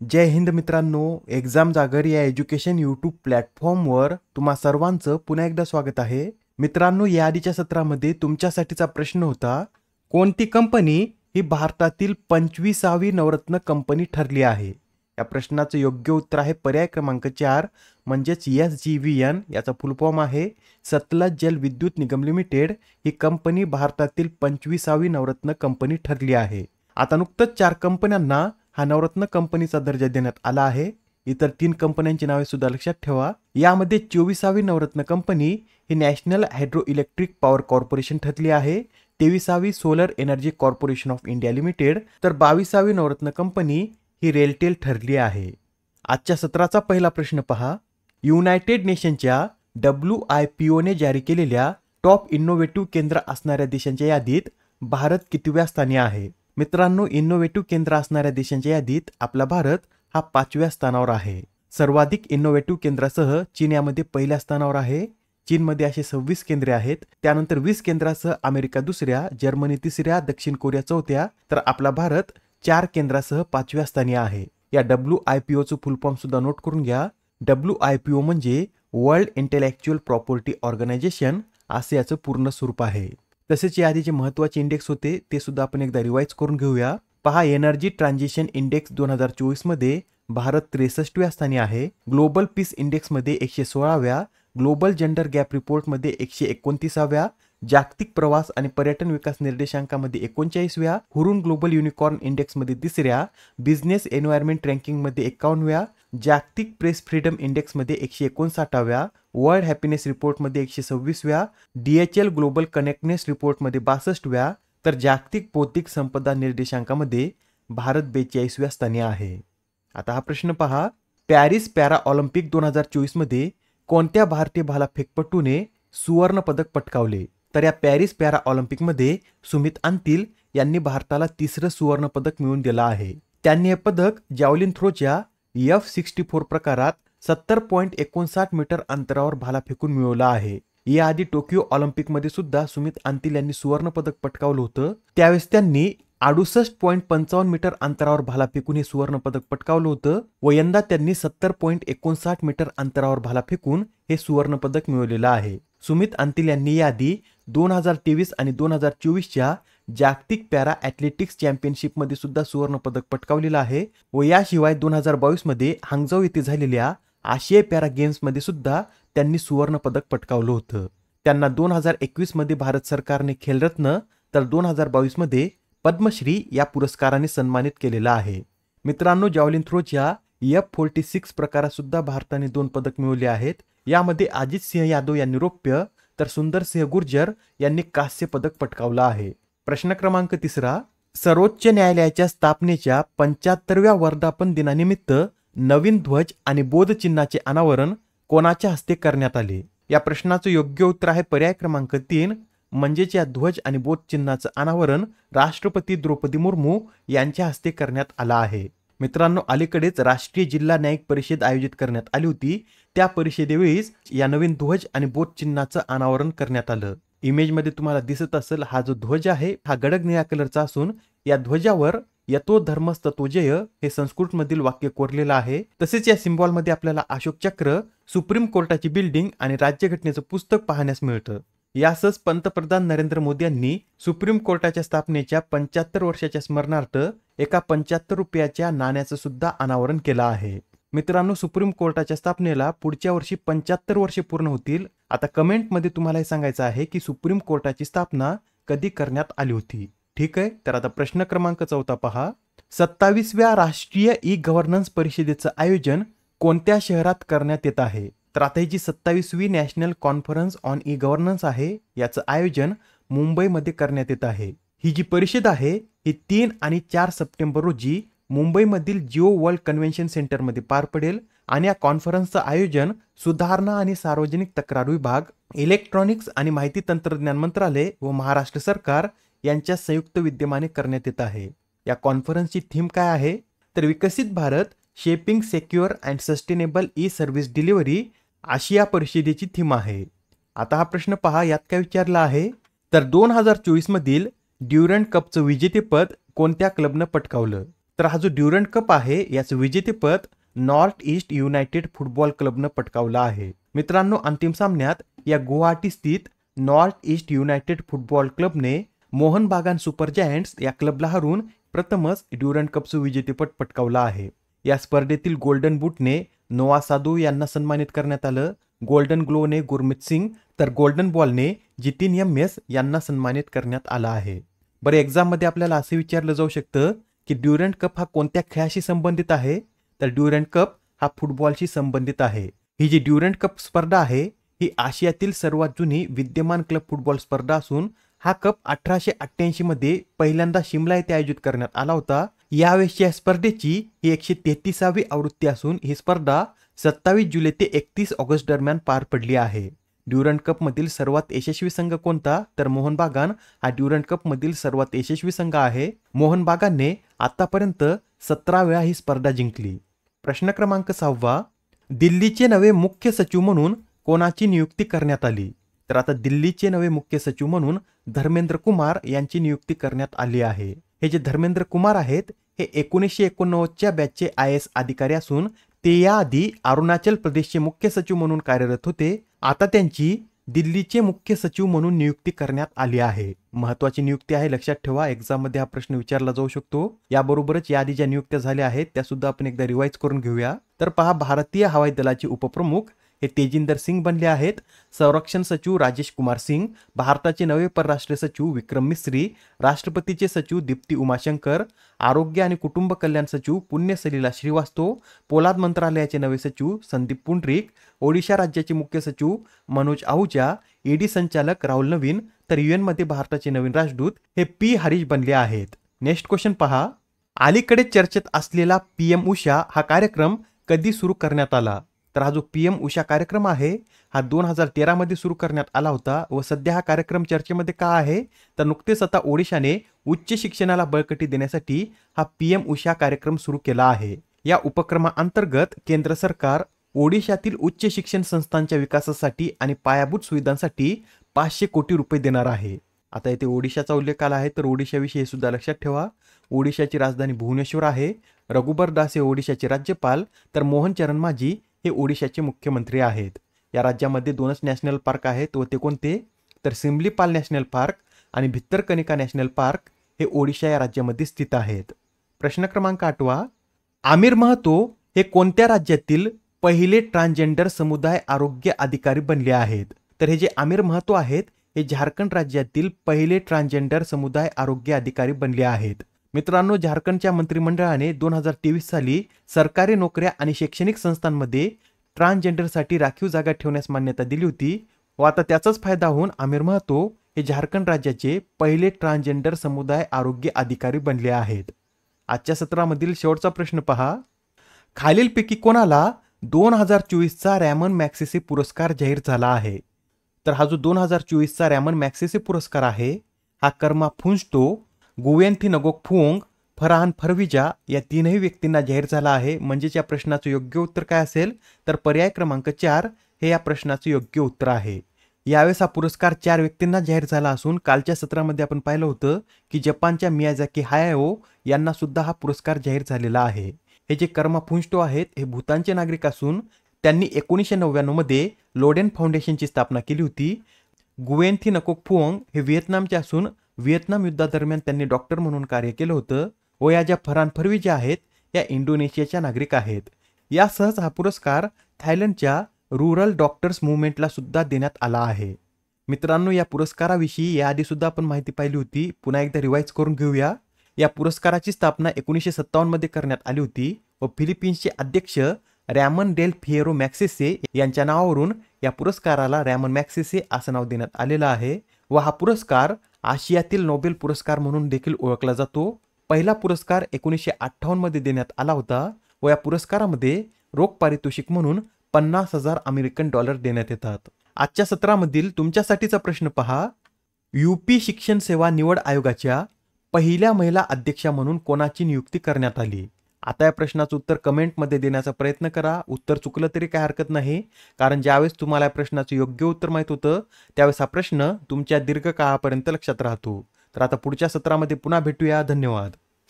जय हिंद मित्रांनो, एक्झाम जागर या एज्युकेशन यूट्यूब प्लॅटफॉर्मवर तुम्हा सर्वांचं पुन्हा एकदा स्वागत आहे. मित्रांनो, या आधीच्या सत्रामध्ये तुमच्यासाठीचा प्रश्न होता, कोणती कंपनी ही भारतातील 25वी नवरत्न कंपनी ठरली आहे? या प्रश्नाचं योग्य उत्तर आहे पर्याय क्रमांक 4 म्हणजेच SJVN. याचा फुल फॉर्म आहे सतलज जल विद्युत निगम लिमिटेड. ही कंपनी भारतातील 25वी नवरत्न कंपनी ठरली आहे. आता नुकतंच 4 कंपन्यांना हा नवरत्न कंपनीचा दर्जा देण्यात आला आहे. इतर 3 कंपन्यांची नावे सुद्धा लक्षात ठेवा. यामध्ये 24वी नवरत्न कंपनी ही national hydro electric power corporation ठरली आहे. 23वी solar energy corporation of India limited, तर 22वी नवरत्न कंपनी ही रेलटेल ठरली आहे. आजच्या सत्राचा पहिला प्रश्न पहा. युनायटेड नेशनच्या WIPO ने जारी केलेल्या टॉप इनोव्हेटिव्ह केंद्र असणाऱ्या देशांच्या यादीत भारत कितव्या स्थानी आहे? मित्रांनो, इनोव्हेटिव्ह केंद्र असणाऱ्या देशांच्या यादीत आपला भारत हा 5व्या स्थानावर आहे. सर्वाधिक इनोव्हेटिव्ह केंद्रासह चीन यामध्ये पहिल्या स्थानावर आहे. चीनमध्ये असे 26 केंद्रे आहेत. त्यानंतर 20 केंद्रासह अमेरिका दुसऱ्या, जर्मनी तिसऱ्या, दक्षिण कोरिया चौथ्या, तर आपला भारत 4 केंद्रासह 5व्या स्थानी आहे. या WIPOचं फुल फॉर्म सुद्धा नोट करून घ्या. WIPO म्हणजे वर्ल्ड इंटेलेक्च्युअल प्रॉपर्टी ऑर्गनायझेशन असे याचं पूर्ण स्वरूप आहे. तसेच या आधीचे महत्त्वाचे इंडेक्स होते ते सुद्धा आपण एकदा रिवाइज करून घेऊया. पहा, एनर्जी ट्रान्झिशन इंडेक्स 2024 मध्ये भारत 63व्या स्थानी आहे. ग्लोबल पीस इंडेक्स मध्ये 116व्या, ग्लोबल जेंडर गॅप रिपोर्ट मध्ये 129व्या, जागतिक प्रवास आणि पर्यटन विकास निर्देशांकामध्ये 39व्या, हुरून ग्लोबल युनिकॉर्न इंडेक्स मध्ये तिसऱ्या, बिझनेस एन्व्हायरमेंट रँकिंग मध्ये 51व्या, जागतिक प्रेस फ्रीडम इंडेक्स मध्ये 159व्या, वर्ल्ड हॅपीनेस रिपोर्ट मध्ये 126व्या, DHL ग्लोबल कनेक्टनेस रिपोर्ट मध्ये 62व्या, तर जागतिक बौद्धिक संपदा निर्देशांकामध्ये भारत 42व्या स्थानी आहे. आता हा प्रश्न पहा. पॅरिस पॅरा ऑलिम्पिक 2024 मध्ये कोणत्या भारतीय भालाफेकपटूने सुवर्ण पदक पटकावले? तर या पॅरिस पॅरा ऑलिम्पिक मध्ये सुमित अंतिल यांनी भारताला 3रं सुवर्ण पदक मिळवून दिलं आहे. त्यांनी हे पदक जॅव्हलिन थ्रोच्या F64 प्रकारात 70.59 मीटर अंतरावर भाला फेकून मिळवला आहे. याआधी टोकियो ऑलिम्पिक मध्ये सुद्धा सुमित अंतिल यांनी सुवर्ण पदक पटकावलं होतं. त्यावेळेस त्यांनी 68.55 मीटर अंतरावर भाला फेकून हे सुवर्ण पदक पटकावलं होतं व यंदा त्यांनी 70.59 मीटर अंतरावर भाला फेकून हे सुवर्ण पदक मिळवलेलं आहे. सुमित अंतिल यांनी याआधी 2023 आणि 2024च्या जागतिक पॅरा ॲथलेटिक्स चॅम्पियनशिप मध्ये सुद्धा सुवर्ण पदक पटकावलेलं आहे व याशिवाय 2022 मध्ये हांगझाऊ येथे झालेल्या आशियाई पॅरा गेम्स मध्ये सुद्धा त्यांनी सुवर्ण पदक पटकावलं होतं. त्यांना 2021 मध्ये भारत सरकारने खेलरत्न तर 2022 मध्ये पद्मश्री या पुरस्काराने सन्मानित केलेला आहे. मित्रांनो, जॅव्हलिन थ्रोच्या F46 प्रकारात सुद्धा भारताने 2 पदक मिळवले आहेत. यामध्ये अजित सिंह यादव यांनी रौप्य तर सुंदर सिंह गुर्जर यांनी कांस्य पदक पटकावलं आहे. प्रश्न क्रमांक 3. सर्वोच्च न्यायालयाच्या स्थापनेच्या 75व्या वर्धापन दिनानिमित्त नवीन ध्वज आणि बोध चिन्हाचे अनावरण कोणाच्या हस्ते करण्यात आले? या प्रश्नाचं योग्य उत्तर आहे पर्याय क्रमांक 3 म्हणजेच या ध्वज आणि बोध चिन्हाचं अनावरण राष्ट्रपती द्रौपदी मुर्मू यांच्या हस्ते करण्यात आलं आहे. मित्रांनो, अलीकडेच राष्ट्रीय जिल्हा न्यायिक परिषद आयोजित करण्यात आली होती. त्या परिषदेवेळीच या नवीन ध्वज आणि बोध चिन्हाचं अनावरण करण्यात आलं. इमेज मध्ये तुम्हाला दिसत असेल, हा जो ध्वज आहे हा गडद निळ्या कलरचा असून या ध्वजावर यतो धर्मस्ततो जय हे संस्कृत मधील वाक्य कोरलेलं आहे. तसेच या सिम्बॉल मध्ये आपल्याला अशोक चक्र, सुप्रीम कोर्टाची बिल्डिंग आणि राज्यघटनेचं पुस्तक पाहण्यास मिळतं. यासच पंतप्रधान नरेंद्र मोदी यांनी सुप्रीम कोर्टाच्या स्थापनेच्या 75 वर्षाच्या स्मरणार्थ एका 75 रुपयाच्या नाण्याचं सुद्धा अनावरण केलं आहे. मित्रांनो, सुप्रीम कोर्टाच्या स्थापनेला पुढच्या वर्षी 75 वर्षे पूर्ण होतील. आता कमेंट मध्ये तुम्हाला हे सांगायचं आहे की सुप्रीम कोर्टाची स्थापना कधी करण्यात आली होती. ठीक आहे, तर आता प्रश्न क्रमांक 4 पहा. 27व्या राष्ट्रीय ई गव्हर्नन्स परिषदेचं आयोजन कोणत्या शहरात करण्यात येत आहे? तर आता ही जी 27वी national conference on e governance आहे याचं आयोजन मुंबईमध्ये करण्यात येत आहे. ही जी परिषद आहे ही 3 आणि 4 सप्टेंबर रोजी मुंबईमधील जिओ वर्ल्ड कन्व्हेन्शन सेंटरमध्ये पार पडेल आणि या कॉन्फरन्सचं आयोजन सुधारणा आणि सार्वजनिक तक्रार विभाग, इलेक्ट्रॉनिक्स आणि माहिती तंत्रज्ञान मंत्रालय व महाराष्ट्र सरकार यांच्या संयुक्त विद्यमाने करण्यात येत आहे. या कॉन्फरन्सची थीम काय आहे? तर विकसित Bharat, shaping secure and sustainable E service delivery अशी या परिषदेची थीम आहे. आता हा प्रश्न पहा, यात काय विचारला आहे? तर 2024 मधील ड्युरंट कपचं विजेतेपद कोणत्या क्लबनं पटकावलं? तर हा जो ड्युरंट कप आहे याचं विजेतेपद नॉर्थ ईस्ट युनायटेड फुटबॉल क्लबनं पटकावलं आहे. मित्रांनो, अंतिम सामन्यात या गुवाहाटी स्थित नॉर्थ ईस्ट युनायटेड फुटबॉल क्लबने मोहन बागान सुपर जायंट्स या क्लबला हरून प्रथमच ड्युरंट कपचं विजेतेपद पटकावलं आहे. या स्पर्धेतील गोल्डन बूटने नोआ साधू यांना सन्मानित करण्यात आलं. गोल्डन ग्लोने गुरमीत सिंग तर गोल्डन बॉलने जितीन एम.एस. यांना सन्मानित करण्यात आलं आहे. बरं, एक्झाममध्ये आपल्याला असं विचारलं जाऊ शकतं की ड्युरंट कप हा कोणत्या खेळाशी संबंधित आहे? तर ड्युरंट कप हा फुटबॉलशी संबंधित आहे. ही जी ड्युरंट कप स्पर्धा आहे ही आशियातील सर्वात जुनी विद्यमान क्लब फुटबॉल स्पर्धा असून हा कप 1888 मध्ये पहिल्यांदा शिमला येथे आयोजित करण्यात आला होता. यावेळेसची या स्पर्धेची ही 133वी आवृत्ती असून ही स्पर्धा 27 जुलै ते 31 ऑगस्ट दरम्यान पार पडली आहे. ड्युरंट कप मधील सर्वात यशस्वी संघ कोणता? तर मोहन बागान हा ड्युरंट कप मधील सर्वात यशस्वी संघ आहे. मोहन बागानने आतापर्यंत 17 वेळा ही स्पर्धा जिंकली. प्रश्न क्रमांक 6. दिल्लीचे नवे मुख्य सचिव म्हणून कोणाची नियुक्ती करण्यात आली? तर आता दिल्लीचे नवे मुख्य सचिव म्हणून धर्मेंद्र कुमार यांची नियुक्ती करण्यात आली आहे. हे जे धर्मेंद्र कुमार आहेत हे 1989च्या बॅचचे IAS अधिकारी असून ते याआधी अरुणाचल प्रदेशचे मुख्य सचिव म्हणून कार्यरत होते. आता त्यांची दिल्लीचे मुख्य सचिव म्हणून नियुक्ती करण्यात आली आहे. महत्वाची नियुक्ती आहे, लक्षात ठेवा. एक्झाम मध्ये हा प्रश्न विचारला जाऊ शकतो. याबरोबरच याआधी ज्या नियुक्त्या झाल्या आहेत त्या सुद्धा आपण एकदा रिवाइज करून घेऊया. तर पहा, भारतीय हवाई दलाचे उपप्रमुख हे तेजिंदर सिंग बनले आहेत. संरक्षण सचिव राजेश कुमार सिंग, भारताचे नवे परराष्ट्र सचिव विक्रम मिस्री, राष्ट्रपतीचे सचिव दीप्ती उमाशंकर, आरोग्य आणि कुटुंब कल्याण सचिव पुण्य सलिला श्रीवास्तव, पोलाद मंत्रालयाचे नवे सचिव संदीप पुंडरीक, ओडिशा राज्याचे मुख्य सचिव मनोज आहूजा, ईडी संचालक राहुल नवीन, तर UN मध्ये भारताचे नवीन राजदूत हे P हरीश बनले आहेत. नेक्स्ट क्वेश्चन पहा, अलीकडे चर्चेत असलेला PM उषा हा कार्यक्रम कधी सुरू करण्यात आला? तर हा जो PM उषा कार्यक्रम आहे हा 2013 मध्ये सुरू करण्यात आला होता व सध्या हा कार्यक्रम चर्चेमध्ये का आहे? तर नुकतेच आता ओडिशाने उच्च शिक्षणाला बळकटी देण्यासाठी हा PM उषा कार्यक्रम सुरू केला आहे. या उपक्रमाअंतर्गत केंद्र सरकार ओडिशातील उच्च शिक्षण संस्थांच्या विकासासाठी आणि पायाभूत सुविधांसाठी 500 कोटी रुपये देणार आहे. आता येथे ओडिशाचा उल्लेख आला आहे तर ओडिशाविषयी सुद्धा लक्षात ठेवा. ओडिशाची राजधानी भुवनेश्वर आहे. रघुबर दास हे ओडिशाचे राज्यपाल तर मोहन चरण माझी हे ओडिशाचे मुख्यमंत्री आहेत. या राज्यामध्ये 2च नॅशनल पार्क आहेत व ते कोणते? तर सिमलीपाल नॅशनल पार्क आणि भित्तरकनिका नॅशनल पार्क हे ओडिशा या राज्यामध्ये स्थित आहेत. प्रश्न क्रमांक 8. आमिर महतो हे कोणत्या राज्यातील पहिले ट्रान्सजेंडर समुदाय आरोग्य अधिकारी बनले आहेत? तर हे जे आमिर महतो आहेत हे झारखंड राज्यातील पहिले ट्रान्सजेंडर समुदाय आरोग्य अधिकारी बनले आहेत. मित्रांनो, झारखंडच्या मंत्रिमंडळाने 2023 साली सरकारी नोकऱ्या आणि शैक्षणिक संस्थांमध्ये ट्रान्सजेंडरसाठी राखीव जागा ठेवण्यास मान्यता दिली होती व आता त्याचाच फायदा होऊन आमिर महतो हे झारखंड राज्याचे पहिले ट्रान्सजेंडर समुदाय आरोग्य अधिकारी बनले आहेत. आजच्या सत्रामधील शेवटचा प्रश्न पहा, खालीलपैकी कोणाला 2024चा रॅमन मॅग्सेसे पुरस्कार जाहीर झाला आहे? तर हा जो 2024चा रॅमन मॅग्सेसे पुरस्कार आहे हा कर्मा फुंजतो, गुवेन्थी नगोक फुओंग, फरहान फरविजा या तीनही व्यक्तींना जाहीर झाला आहे. म्हणजेच या प्रश्नाचं योग्य उत्तर काय असेल? तर पर्याय क्रमांक 4 हे या प्रश्नाचं योग्य उत्तर आहे. यावेळेस हा पुरस्कार 4 व्यक्तींना जाहीर झाला असून कालच्या सत्रामध्ये आपण पाहिलं होतं की जपानच्या मियाझाकी हायाओ यांना सुद्धा हा पुरस्कार जाहीर झालेला आहे. हे जे कर्मा फुंजतो आहेत हे भूतानचे नागरिक असून त्यांनी 1999 मध्ये लोडेन फाउंडेशनची स्थापना केली होती. गुवेन्थी नकोक फुओंग हे व्हिएतनामचे असून व्हिएतनाम युद्धादरम्यान त्यांनी डॉक्टर म्हणून कार्य केलं होतं व या ज्या फरहान फरविजा आहेत या इंडोनेशियाच्या नागरिक आहेत. यासहच हा पुरस्कार थायलंडच्या रुरल डॉक्टर्स मुवमेंटला सुद्धा देण्यात आला आहे. मित्रांनो, या पुरस्काराविषयी याआधी सुद्धा आपण माहिती पाहिली होती. पुन्हा एकदा रिवाइज करून घेऊया. या पुरस्काराची स्थापना 1957 मध्ये करण्यात आली होती व फिलिपिन्सचे अध्यक्ष रॅमन डेल फिएरो मॅग्सेसे यांच्या नावावरून या पुरस्काराला रॅमन मॅग्सेसे असं नाव देण्यात आलेलं आहे व हा पुरस्कार आशियातील नोबेल पुरस्कार म्हणून देखील ओळखला जातो. पहिला पुरस्कार 1958 मध्ये देण्यात आला होता व या पुरस्कारामध्ये रोख पारितोषिक म्हणून $50,000 देण्यात येतात. आजच्या सत्रामधील तुमच्यासाठीचा प्रश्न पहा, UP शिक्षण सेवा निवड आयोगाच्या पहिल्या महिला अध्यक्षा म्हणून कोणाची नियुक्ती करण्यात आली? आता या प्रश्नाचं उत्तर कमेंटमध्ये देण्याचा प्रयत्न करा. उत्तर चुकलं तरी काय हरकत नाही, कारण ज्यावेळेस तुम्हाला या प्रश्नाचं योग्य उत्तर माहित होतं त्यावेळेस हा प्रश्न तुमच्या दीर्घकाळापर्यंत लक्षात राहतो. तर आता पुढच्या सत्रामध्ये पुन्हा भेटूया. धन्यवाद.